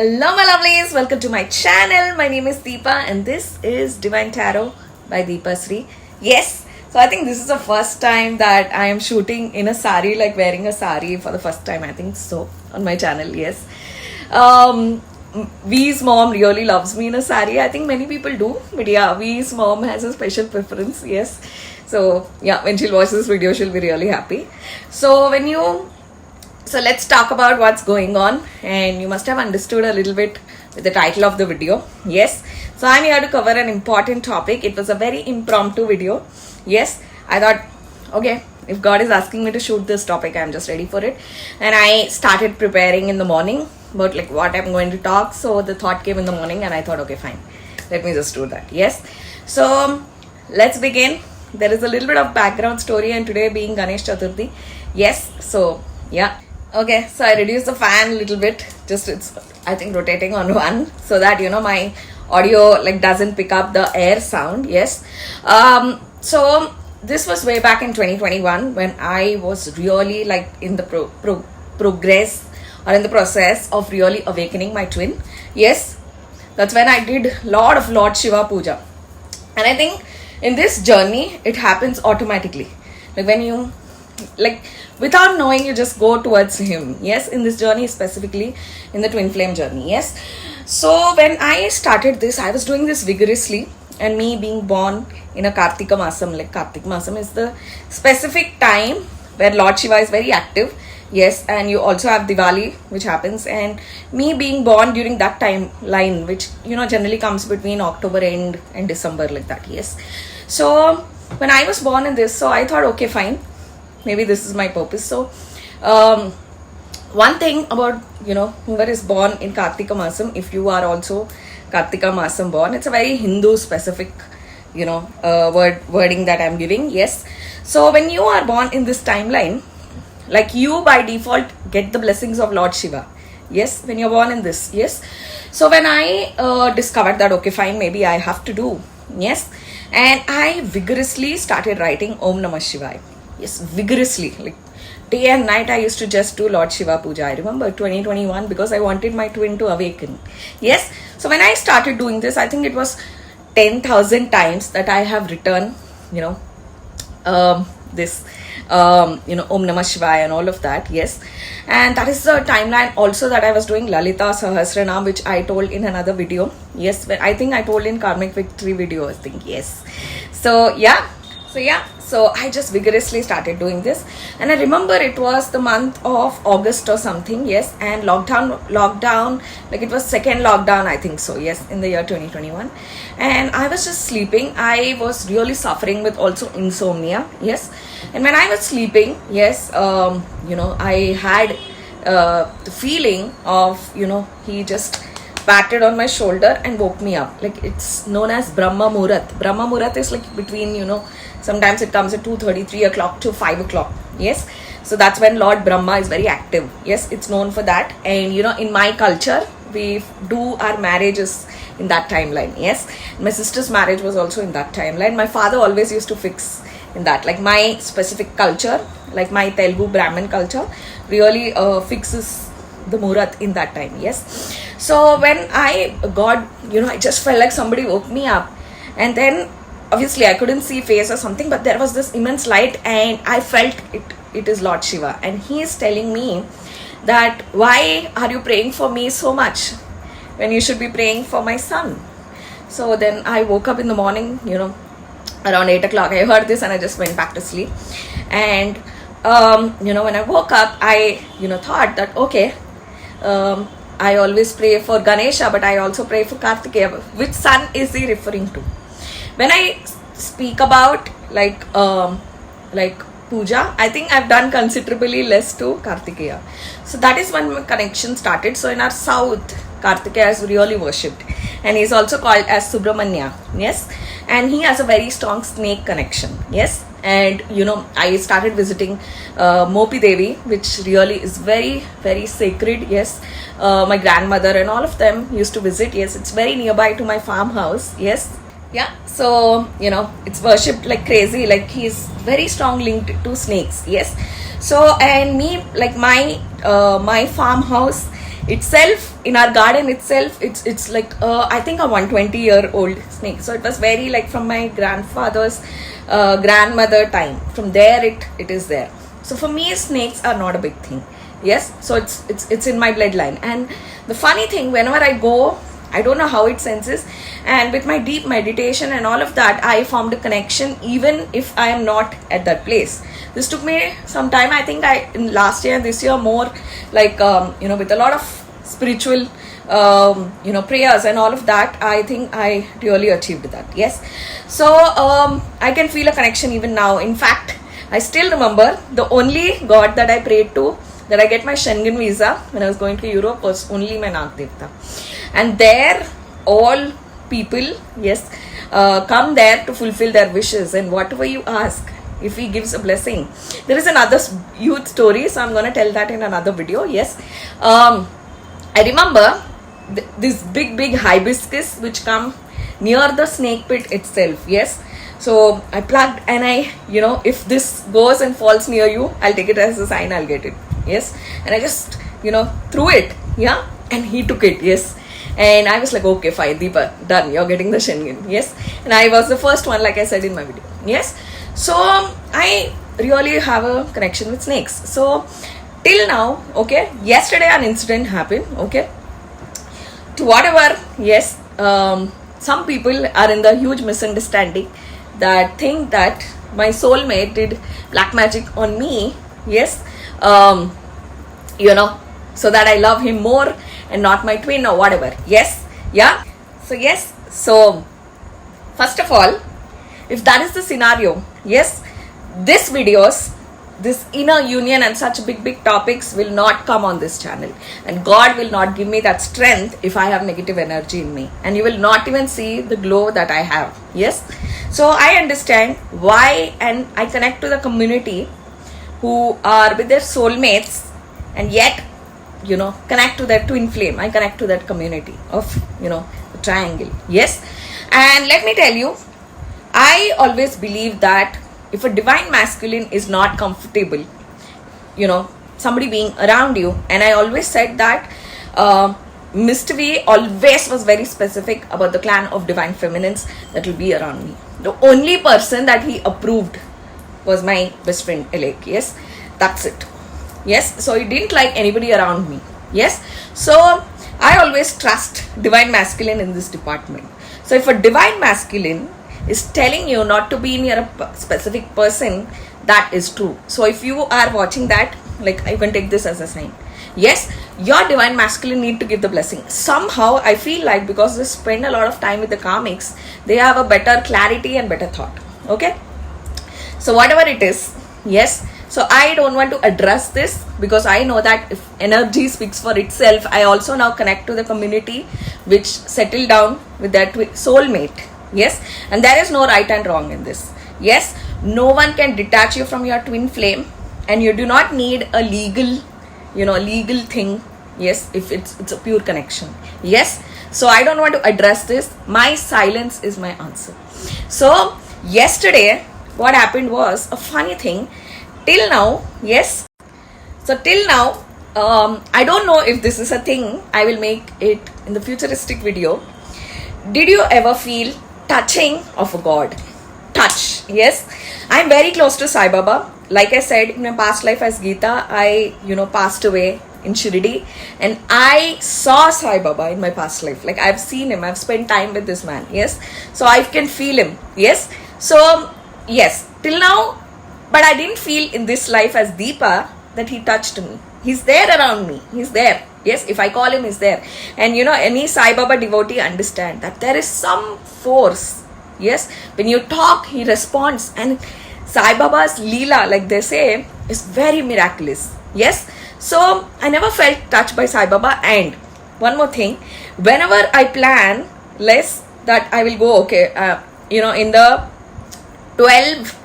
Hello my lovelies, welcome to my channel. My name is Deepa and this is Divine Tarot by Deepa Sri. Yes, so I think this is the first time that I am shooting in a sari, like wearing a sari for the first time, I think so, on my channel, yes. V's mom really loves me in a sari. I think many people do, but yeah, V's mom has a special preference, yes. So yeah, when she'll watch this video, she'll be really happy. So let's talk about what's going on, and you must have understood a little bit with the title of the video. Yes, so I'm here to cover an important topic. It was a very impromptu video. Yes, I thought, okay, if God is asking me to shoot this topic, I'm just ready for it. And I started preparing in the morning about like what I'm going to talk. So the thought came in the morning and I thought, okay, fine, let me just do that. Yes, so let's begin. There is a little bit of background story, and today being Ganesh Chaturthi. Yes, so yeah. Okay, so I reduced the fan a little bit, just it's I think rotating on one, so that my audio like doesn't pick up the air sound. Yes, so this was way back in 2021 when I was really like in the progress or in the process of really awakening my twin. Yes, that's when I did lot of Lord Shiva puja, and I think in this journey it happens automatically, like when you without knowing, you just go towards him. Yes, in this journey, specifically in the Twinflame Journey. Yes, so when I started this, I was doing this vigorously, and me being born in a Kartika Masam, like Kartik Masam is the specific time where Lord Shiva is very active. Yes, and you also have Diwali, which happens, and me being born during that timeline, which generally comes between October end and December, like that. Yes, so when I was born in this, so I thought, okay, fine, maybe this is my purpose. So one thing about whoever is born in Kartika Masam, if you are also Kartika Masam born, it's a very Hindu specific wording that I'm giving. Yes, so when you are born in this timeline, like you by default get the blessings of Lord Shiva. Yes, when you're born in this. Yes, so when I discovered that, okay, fine, maybe I have to do. Yes, and I vigorously started writing Om Namah Shivaya. Yes, vigorously, like day and night I used to just do Lord Shiva puja. I remember 2021 because I wanted my twin to awaken. Yes, so when I started doing this, I think it was 10,000 times that I have written this Om Namah Shivaya and all of that. Yes, and that is the timeline also that I was doing Lalita Sahasranam, which I told in another video. Yes, but I think I told in Karmic Victory video, I think. Yes, so I just vigorously started doing this, and I remember it was the month of August or something. Yes, and lockdown, like it was second lockdown, I think so. Yes, in the year 2021, and I was just sleeping. I was really suffering with also insomnia. Yes, and when I was sleeping, yes, I had the feeling of he just patted on my shoulder and woke me up. Like it's known as Brahma Muhurat. Brahma Muhurat is like between sometimes it comes at 2:30, 3 o'clock to 5 o'clock. Yes, so that's when Lord Brahma is very active. Yes, it's known for that. And in my culture, we do our marriages in that timeline. Yes, my sister's marriage was also in that timeline. My father always used to fix in that, like my specific culture, like my Telugu Brahmin culture really fixes the Muhurat in that time. Yes, so when I got I just felt like somebody woke me up, and then obviously I couldn't see face or something, but there was this immense light, and I felt it is Lord Shiva, and he is telling me that why are you praying for me so much when you should be praying for my son. So then I woke up in the morning, around 8 o'clock. I heard this and I just went back to sleep, and when I woke up, I thought that, okay, I always pray for Ganesha, but I also pray for Kartikeya. Which son is he referring to? When I speak about like puja, I think I've done considerably less to Kartikeya. So that is when my connection started. So in our south, Kartikeya is really worshipped, and he's also called as Subramanya. Yes, and he has a very strong snake connection. Yes, and I started visiting Mopi Devi, which really is very, very sacred. Yes, my grandmother and all of them used to visit. Yes, it's very nearby to my farmhouse. Yes, yeah, so it's worshipped like crazy. Like he's very strong linked to snakes. Yes, so and me, like my farmhouse itself, in our garden itself, it's like I think a 120-year-old snake. So it was very like from my grandfather's grandmother time. From there it is there. So for me, snakes are not a big thing. Yes, so it's in my bloodline. And the funny thing, whenever I go, I don't know how it senses, and with my deep meditation and all of that, I formed a connection even if I am not at that place. This took me some time. I think in last year and this year more like with a lot of spiritual prayers and all of that, I think I really achieved that. Yes, so I can feel a connection even now. In fact, I still remember the only god that I prayed to, that I get my Schengen visa when I was going to Europe, was only my Nag Devta. And there all people, yes, come there to fulfill their wishes, and whatever you ask, if he gives a blessing. There is another huge story, so I'm going to tell that in another video. Yes, I remember this big hibiscus which come near the snake pit itself. Yes, so I plugged, and I, if this goes and falls near you, I'll take it as a sign, I'll get it. Yes, and I just threw it. Yeah, and he took it. Yes, and I was like, okay, fine, Deepa, done, you're getting the Schengen. Yes, and I was the first one, like I said in my video. Yes, so I really have a connection with snakes. So till now, okay, yesterday an incident happened. Okay, to whatever, yes, some people are in the huge misunderstanding that think that my soulmate did black magic on me. Yes, so that I love him more and not my twin or whatever. Yes, yeah. So yes, so first of all, if that is the scenario, yes, this videos, this inner union and such big topics will not come on this channel, and God will not give me that strength if I have negative energy in me, and you will not even see the glow that I have. Yes, so I understand why, and I connect to the community who are with their soulmates and yet connect to their twin flame. I connect to that community of the triangle. Yes, and let me tell you, I always believe that if a divine masculine is not comfortable, somebody being around you, and I always said that Mr. V always was very specific about the clan of divine feminines that will be around me. The only person that he approved was my best friend Alec. Yes, that's it. Yes, so he didn't like anybody around me. Yes, so I always trust divine masculine in this department. So if a divine masculine is telling you not to be near a specific person, that is true. So if you are watching that, like, you can take this as a sign. Yes, your divine masculine need to give the blessing. Somehow I feel like because they spend a lot of time with the karmics, they have a better clarity and better thought. Okay, so whatever it is, yes, so I don't want to address this because I know that if energy speaks for itself, I also now connect to the community which settle down with their soulmate. Yes, and there is no right and wrong in this. Yes, no one can detach you from your twin flame, and you do not need a legal thing. Yes, if it's a pure connection. Yes, so I don't want to address this. My silence is my answer. So yesterday what happened was a funny thing. Till now, yes, so till now, I don't know if this is a thing. I will make it in the futuristic video. Did you ever feel touching of a god? Touch. Yes, I'm very close to Sai Baba. Like I said, in my past life as Geeta, I passed away in Shirdi, and I saw Sai Baba in my past life. Like, I've seen him, I've spent time with this man. Yes, so I can feel him. Yes, so yes, till now, but I didn't feel in this life as Deepa that he touched me. He's there around me. He's there. Yes, if I call him, he's there. And any Sai Baba devotee understand that there is some force. Yes, when you talk, he responds. And Sai Baba's Leela, like they say, is very miraculous. Yes, so I never felt touched by Sai Baba. And one more thing, whenever I plan less that I will go, okay, in the 12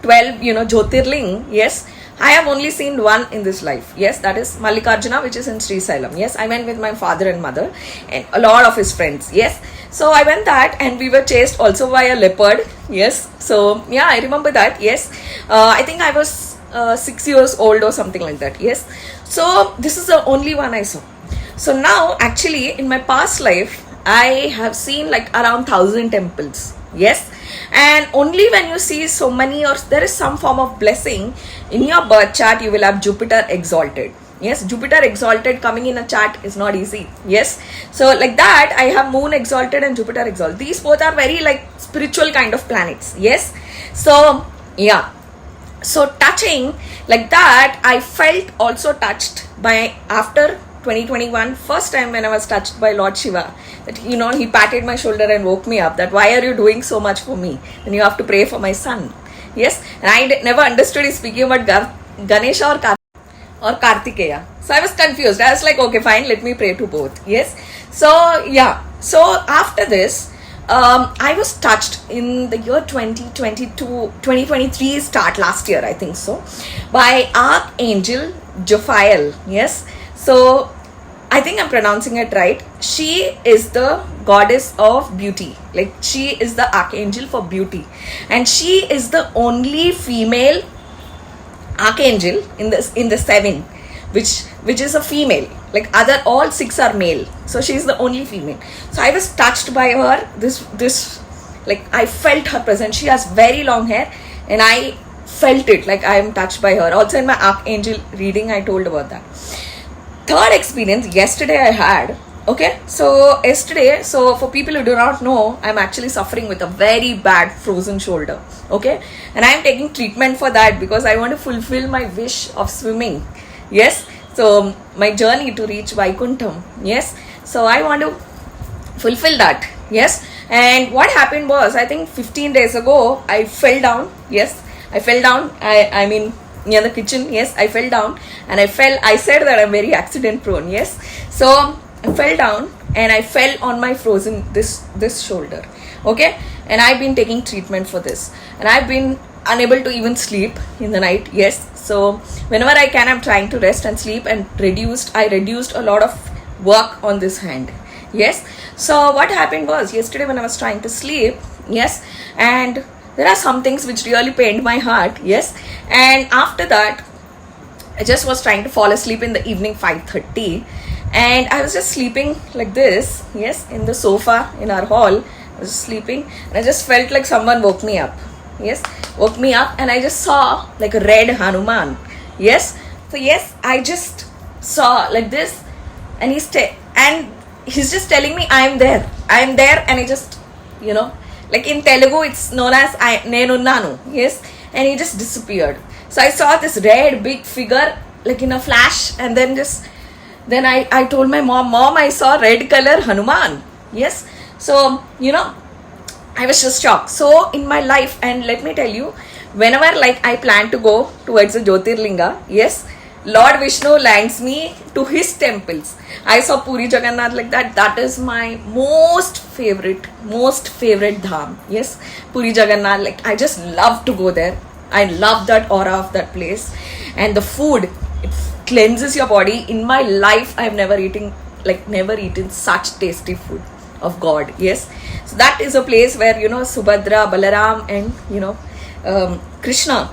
Jyotirling, yes, I have only seen one in this life. Yes, that is Mallikarjuna, which is in Sri Sailam. Yes, I went with my father and mother and a lot of his friends. Yes, so I went that, and we were chased also by a leopard. Yes, so yeah, I remember that. Yes, I think I was 6 years old or something like that. Yes, so this is the only one I saw. So now actually in my past life I have seen like around 1,000 temples. Yes, and only when you see so many, or there is some form of blessing in your birth chart, you will have Jupiter exalted. Yes, Jupiter exalted coming in a chart is not easy. Yes, so like that I have Moon exalted and Jupiter exalted. These both are very like spiritual kind of planets. Yes, so yeah, so touching like that, I felt also touched by after 2021, first time when I was touched by Lord Shiva, that he patted my shoulder and woke me up, that why are you doing so much for me, then you have to pray for my son. Yes, and I never understood he's speaking about Ganesha or Kartikeya. So I was confused. I was like, okay, fine, let me pray to both. Yes, so yeah, so after this I was touched in the year 2023 start last year, I think so, by Archangel Jophiel. Yes, so I think I'm pronouncing it right. She is the goddess of beauty. Like, she is the archangel for beauty, and she is the only female archangel in the seven, which is a female. Like all six are male, so she is the only female. So I was touched by her. This like I felt her presence. She has very long hair, and I felt it. Like I am touched by her. Also in my archangel reading, I told about that. Third experience yesterday I had. Okay, so yesterday, so for people who do not know, I'm actually suffering with a very bad frozen shoulder. Okay, and I'm taking treatment for that because I want to fulfill my wish of swimming. Yes, so my journey to reach Vaikuntham. Yes, so I want to fulfill that. Yes, and what happened was, I think 15 days ago I fell down. Yes, I fell down. I mean near the kitchen. Yes, I fell down and I said that I'm very accident prone. Yes, so I fell down and I fell on my frozen this shoulder. Okay, and I've been taking treatment for this, and I've been unable to even sleep in the night. Yes, so whenever I can, I'm trying to rest and sleep, and I reduced a lot of work on this hand. Yes, so what happened was, yesterday when I was trying to sleep, yes, and there are some things which really pained my heart. Yes, and after that I just was trying to fall asleep in the evening 5:30, and I was just sleeping like this. Yes, in the sofa in our hall, I was sleeping, and I just felt like someone woke me up. Yes, woke me up, and I just saw like a red Hanuman. Yes, so yes, I just saw like this, and he's just telling me I'm there, and I just, like in Telugu it's known as Nenunnanu. Yes, and he just disappeared. So I saw this red big figure like in a flash, and then I told my mom, I saw red color Hanuman. Yes, so I was just shocked. So in my life, and let me tell you, whenever like I plan to go towards a Jyotirlinga, yes, Lord Vishnu lands me to his temples. I saw Puri Jagannath like that. That is my most favorite dham. Yes, Puri Jagannath. Like I just love to go there. I love that aura of that place, and the food, it cleanses your body. In my life, I've never eaten such tasty food of God. Yes, so that is a place where Subhadra, Balaram, and Krishna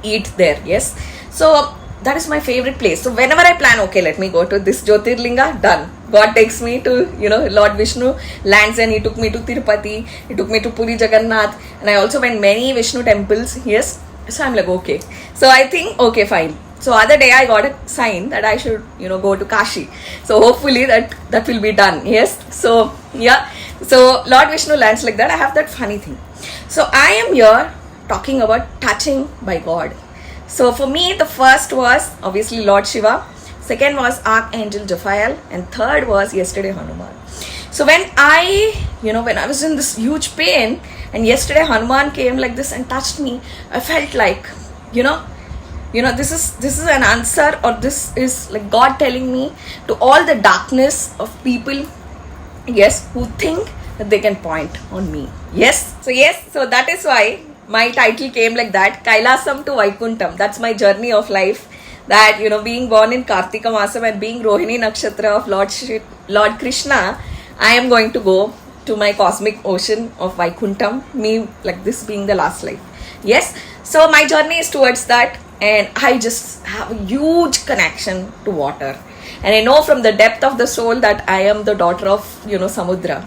eat there. Yes, so that is my favorite place. So whenever I plan, okay, let me go to this Jyotirlinga, done. God takes me to, Lord Vishnu lands, and he took me to Tirupati, he took me to Puri Jagannath, and I also went many Vishnu temples. Yes, so I'm like, okay. So I think, okay, fine. So other day I got a sign that I should, go to Kashi. So hopefully that will be done. Yes, so yeah. So Lord Vishnu lands like that. I have that funny thing. So I am here talking about touching by God. So for me, the first was obviously Lord Shiva, second was Archangel Jophiel, and third was yesterday Hanuman. So when I was in this huge pain, and yesterday Hanuman came like this and touched me, I felt like, this is an answer, or this is like God telling me to all the darkness of people, yes, who think that they can point on me. Yes, so that is why my title came like that, Kailasam to Vaikuntham. That's my journey of life. That, being born in Kartika Masam and being Rohini Nakshatra of Lord Krishna, I am going to go to my cosmic ocean of Vaikuntham, me like this being the last life. Yes, so my journey is towards that, and I just have a huge connection to water. And I know from the depth of the soul that I am the daughter of, Samudra.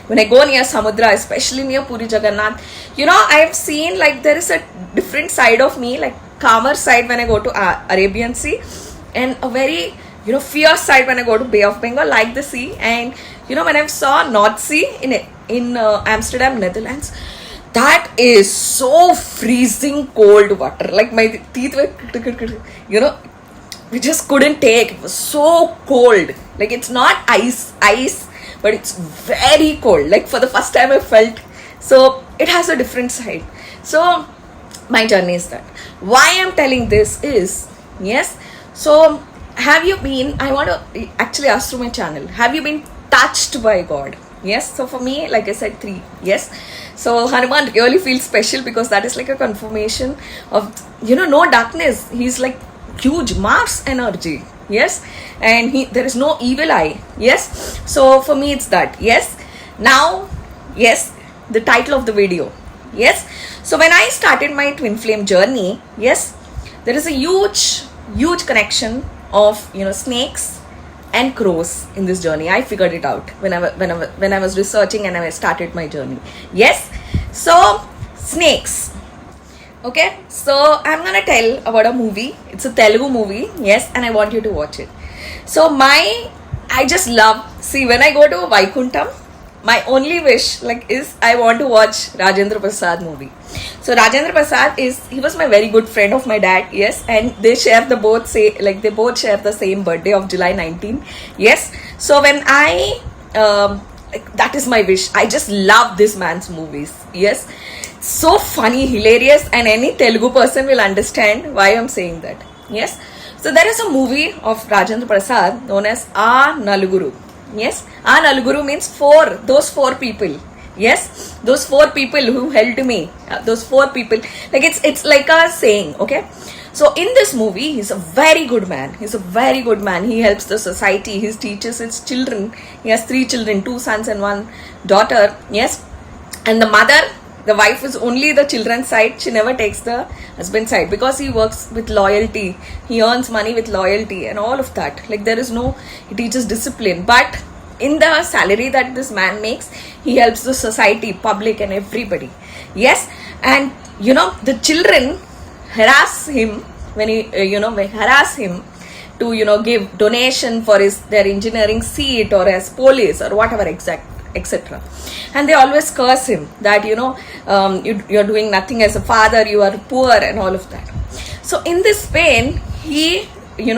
When I go near Samudra, especially near Puri Jagannath, I have seen like there is a different side of me, like calmer side when I go to Arabian Sea, and a very, fierce side when I go to Bay of Bengal, like the sea. And, when I saw North Sea in Amsterdam, Netherlands, that is so freezing cold water. Like my teeth were, we just couldn't take. It was so cold. Like it's not ice, but it's very cold. Like for the first time I felt. So it has a different side. So my journey is that. Why I'm telling this is, yes. So have you been, I want to actually ask through my channel, have you been touched by God? Yes. So for me, like I said, 3. Yes. So Hanuman really feels special because that is like a confirmation of, no darkness. He's like huge Mars energy. Yes. And there is no evil eye. Yes. So for me, it's that. Yes. Now, yes, the title of the video. Yes. So when I started my twin flame journey, yes, there is a huge connection of, snakes and crows in this journey. I figured it out when I was researching and I started my journey. Yes. So snakes. Okay. So I'm gonna tell about a movie. It's a Telugu movie. Yes. And I want you to watch it. So I just love, see, when I go to Vaikuntham, my only wish is I want to watch Rajendra Prasad movie. So Rajendra Prasad he was my very good friend of my dad. Yes. And they both share the same birthday of July 19. Yes. So when that is my wish. I just love this man's movies. Yes. So funny, hilarious, and any Telugu person will understand why I'm saying that. Yes. So there is a movie of Rajendra Prasad known as A Naluguru. Yes. A Naluguru means those four people. Yes. Those 4 people who helped me. Those 4 people. Like it's like a saying. Okay. So in this movie, he's a very good man. He helps the society. He teaches his children. He has 3 children, 2 sons and 1 daughter. Yes. And the wife is only the children's side. She never takes the husband's side because he works with loyalty. He earns money with loyalty and all of that. Like he teaches discipline. But in the salary that this man makes, he helps the society, public and everybody. Yes. And, the children harass him when harass him to, give donation for their engineering seat or as police or whatever etc. And they always curse him that, you're doing nothing as a father, you are poor and all of that. So in this pain, he,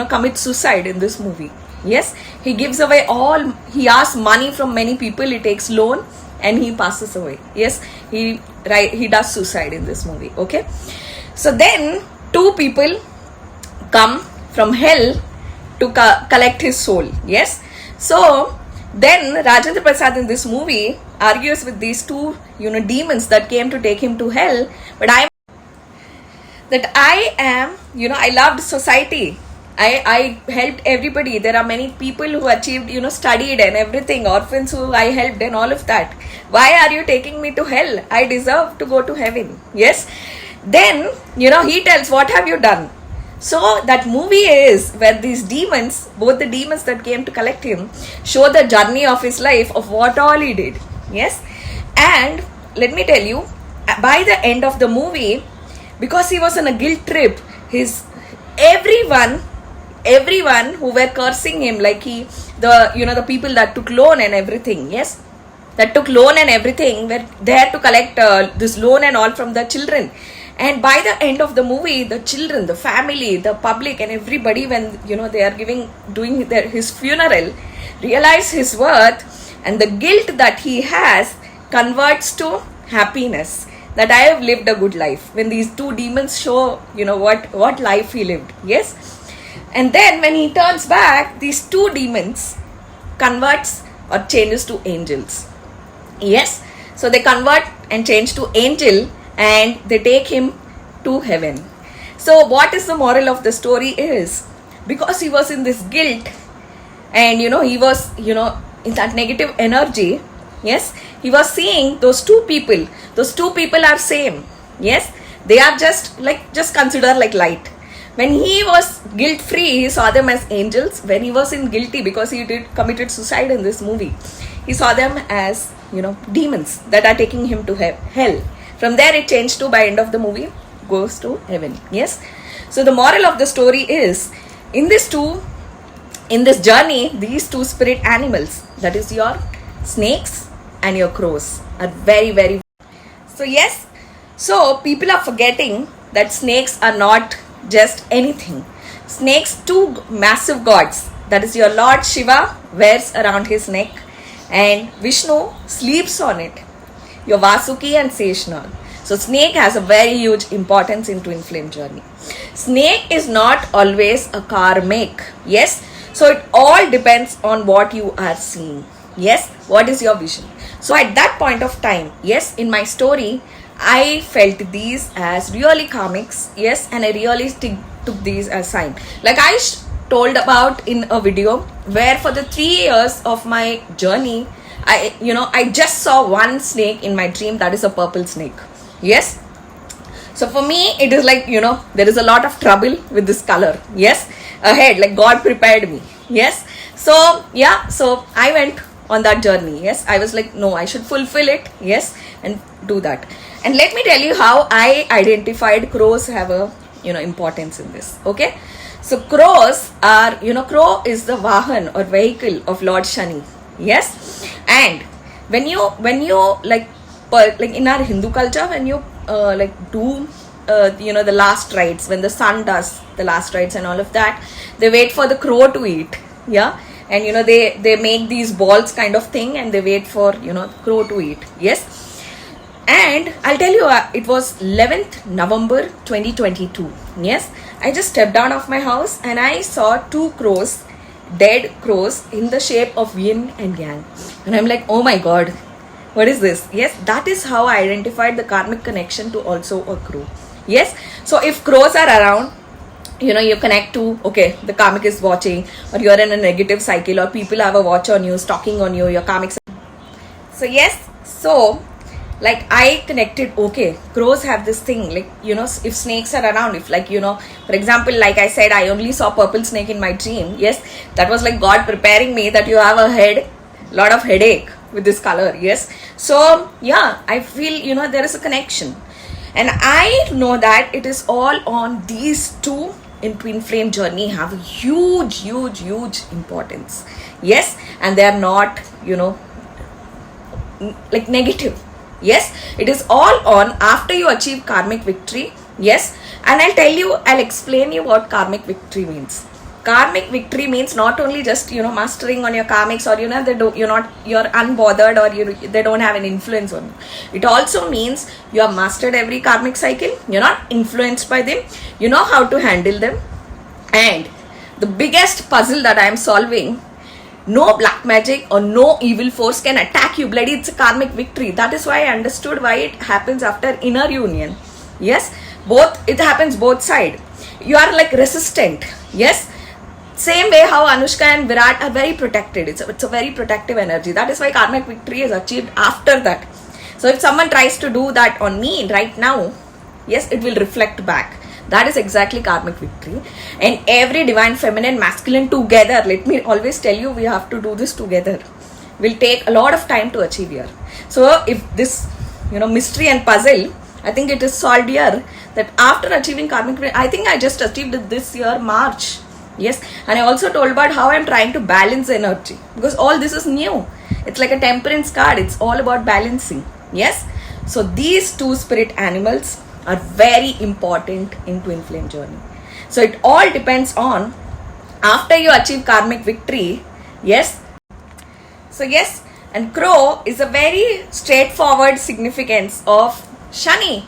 commits suicide in this movie. Yes. He gives away he asks money from many people, he takes loan and he passes away. Yes. He does suicide in this movie. Okay. So then 2 people come from hell to collect his soul. Yes. So then Rajendra Prasad in this movie argues with these 2, demons that came to take him to hell. But I am, I loved society. I helped everybody. There are many people who achieved, studied and everything. Orphans who I helped and all of that. Why are you taking me to hell? I deserve to go to heaven. Yes. Then, he tells, what have you done? So that movie is where these demons, both the demons that came to collect him, show the journey of his life of what all he did. Yes. And let me tell you, by the end of the movie, because he was on a guilt trip, everyone who were cursing him, like the people that took loan and everything, yes, that took loan and everything were there to collect this loan and all from the children. And by the end of the movie, the children, the family, the public and everybody, when they are doing his funeral, realize his worth, and the guilt that he has converts to happiness, that I have lived a good life. When these 2 demons show what life he lived. Yes. And then when he turns back, these 2 demons converts or changes to angels. Yes. So they convert and change to angel and they take him to heaven. So what is the moral of the story is, because he was in this guilt and he was in that negative energy. Yes. He was seeing those 2 people. Those 2 people are same. Yes. They are just consider like light. When he was guilt free, he saw them as angels. When he was in guilty because he did committed suicide in this movie, he saw them as, demons that are taking him to hell. From there it changed to, by end of the movie, goes to heaven. Yes. So the moral of the story is, in this journey, these two spirit animals, that is your snakes and your crows, are very, very. So yes, so people are forgetting that snakes are not just anything. Snakes, two massive gods, that is your Lord Shiva wears around his neck, and Vishnu sleeps on it, your Vasuki and Seshnag. So snake has a very huge importance in twin flame journey. Snake is not always a karmic. Yes. So it all depends on what you are seeing. Yes. What is your vision? So at that point of time, yes, in my story, I felt these as really karmics. Yes. And I really took these as sign. Like I told about in a video, where for the 3 years of my journey, I just saw one snake in my dream, that is a purple snake. Yes. So for me, it is like, there is a lot of trouble with this color. Yes. Ahead, like God prepared me. Yes. So yeah, so I went on that journey. Yes. I was like, no, I should fulfill it. Yes. And do that. And let me tell you how I identified crows have a, importance in this. Okay. So crows are, crow is the Vahan or vehicle of Lord Shani. Yes. And when you like in our Hindu culture, when you do the last rites, when the sun does the last rites and all of that, they wait for the crow to eat. Yeah. And they make these balls kind of thing, and they wait for crow to eat. Yes. And I'll tell you, it was 11th November 2022. Yes. I just stepped down of my house and I saw two crows, dead crows in the shape of yin and yang. And I'm like, oh my God, what is this? Yes, that is how I identified the karmic connection to also a crow. Yes. So if crows are around, you connect to, okay, the karmic is watching, or you're in a negative cycle, or people have a watch on you, stalking on you, your karmic. So yes, so like I connected, okay, crows have this thing, like, if snakes are around, if like, for example, like I said, I only saw purple snake in my dream. Yes, that was like God preparing me that you have a lot of headache with this color. Yes. So yeah, I feel, there is a connection. And I know that it is all on these two in twin flame journey have a huge, huge, huge importance. Yes. And they are not, like negative. Yes, it is all on after you achieve karmic victory. Yes, and I'll explain you what karmic victory means. Karmic victory means not only just mastering on your karmics, or you're unbothered, or they don't have an influence on you. It also means you have mastered every karmic cycle. You're not influenced by them. You know how to handle them. And the biggest puzzle that I am solving, no black magic or no evil force can attack you, bloody. It's a karmic victory. That is why I understood why it happens after inner union. Yes, it happens both side. You are like resistant. Yes, same way how Anushka and Virat are very protected. It's a very protective energy. That is why karmic victory is achieved after that. So if someone tries to do that on me right now, yes, it will reflect back. That is exactly karmic victory. And every divine feminine masculine together, let me always tell you, we have to do this together. Will take a lot of time to achieve here. So if this mystery and puzzle, I think it is solved here, that after achieving karmic victory, I think I just achieved it this year March. Yes. And I also told about how I'm trying to balance energy, because all this is new. It's like a temperance card. It's all about balancing. Yes. So these two spirit animals are very important in twin flame journey. So it all depends on after you achieve karmic victory. Yes. So yes, and crow is a very straightforward significance of Shani,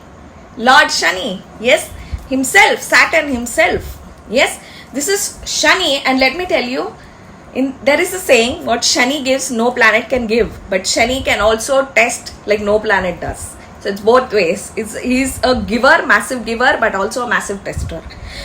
Lord Shani. Yes, himself, Saturn himself. Yes, this is Shani, and let me tell you, there is a saying, what Shani gives, no planet can give, but Shani can also test like no planet does. So it's both ways. He's a giver, massive giver, but also a massive tester.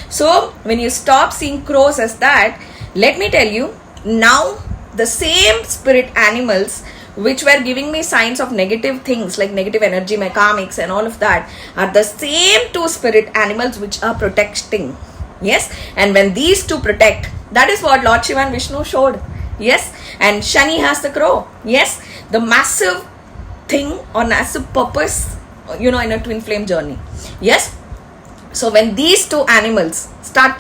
So when you stop seeing crows as that, let me tell you, now the same spirit animals which were giving me signs of negative things like negative energy, my karmics and all of that, are the same two spirit animals which are protecting. Yes, and when these two protect, that is what Lord Shiva and Vishnu showed. Yes, and Shani has the crow. Yes, the massive thing or massive purpose, in a twin flame journey. Yes, so when these two animals start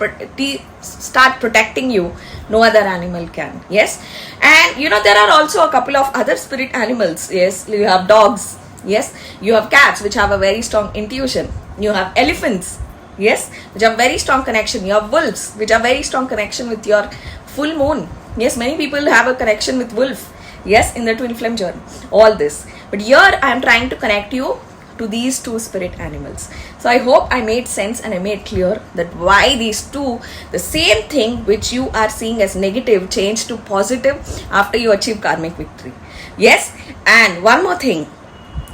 protecting you, no other animal can. Yes, and there are also a couple of other spirit animals. Yes, you have dogs. Yes, you have cats, which have a very strong intuition. You have elephants. Yes, which have very strong connection. You have wolves, which have very strong connection with your full moon. Yes, many people have a connection with wolf. Yes, in the twin flame journey. All this, but here I am trying to connect you to these two spirit animals. So I hope I made sense and I made clear that why these two, the same thing which you are seeing as negative, change to positive after you achieve karmic victory. Yes, and one more thing.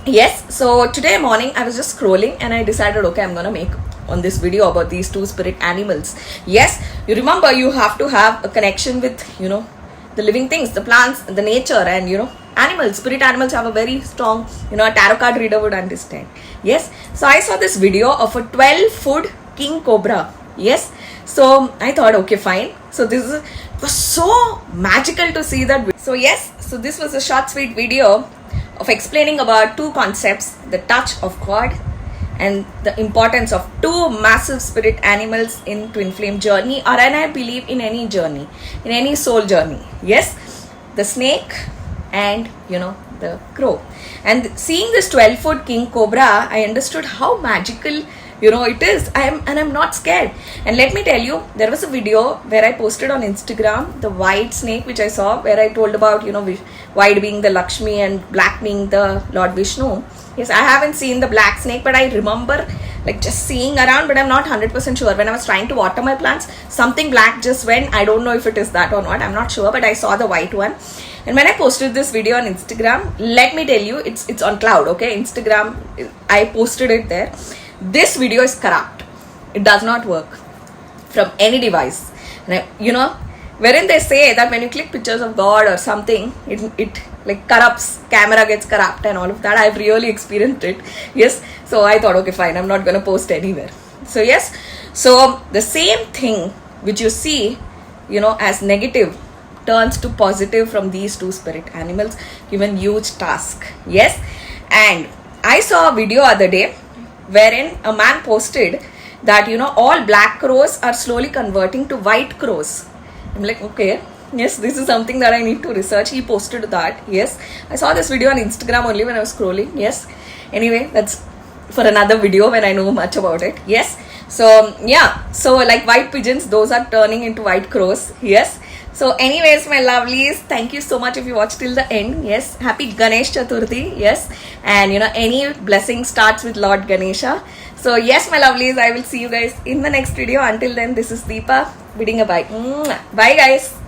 Yes, so today morning I was just scrolling and I decided, okay, I'm gonna make on this video about these two spirit animals. Yes, you remember you have to have a connection with the living things, the plants, the nature, and animals. Spirit animals have a very strong, a tarot card reader would understand. Yes, so I saw this video of a 12-foot king cobra. Yes, so I thought, okay, fine. So it was so magical to see that. So yes, so this was a short sweet video of explaining about two concepts: the touch of God and the importance of two massive spirit animals in twin flame journey, or and I believe in any journey, in any soul journey. Yes, the snake and the crow. And seeing this 12-foot king cobra, I understood how magical it is. I'm not scared. And let me tell you, there was a video where I posted on Instagram the white snake which I saw, where I told about white being the Lakshmi and black being the Lord Vishnu. Yes, I haven't seen the black snake, but I remember just seeing around, but I'm not 100% sure. When I was trying to water my plants, something black just went. I don't know if it is that or not, I'm not sure, but I saw the white one. And when I posted this video on Instagram, let me tell you, it's on cloud, okay? Instagram, I posted it there. This video is corrupt. It does not work from any device. And wherein they say that when you click pictures of God or something, it corrupts, camera gets corrupt and all of that. I've really experienced it. Yes, so I thought, okay, fine, I'm not going to post anywhere. So yes, so the same thing which you see as negative turns to positive from these two spirit animals, given huge task. Yes, and I saw a video other day wherein a man posted that all black crows are slowly converting to white crows. I'm like, okay, yes, this is something that I need to research. He posted that. Yes, I saw this video on Instagram only when I was scrolling. Yes, anyway, that's for another video when I know much about it. Yes, so yeah, so like white pigeons, those are turning into white crows. Yes, so anyways, my lovelies, thank you so much if you watched till the end. Yes, happy Ganesh Chaturthi. Yes, and any blessing starts with Lord Ganesha. So yes, my lovelies, I will see you guys in the next video. Until then, this is Deepa bidding a bye. Bye guys.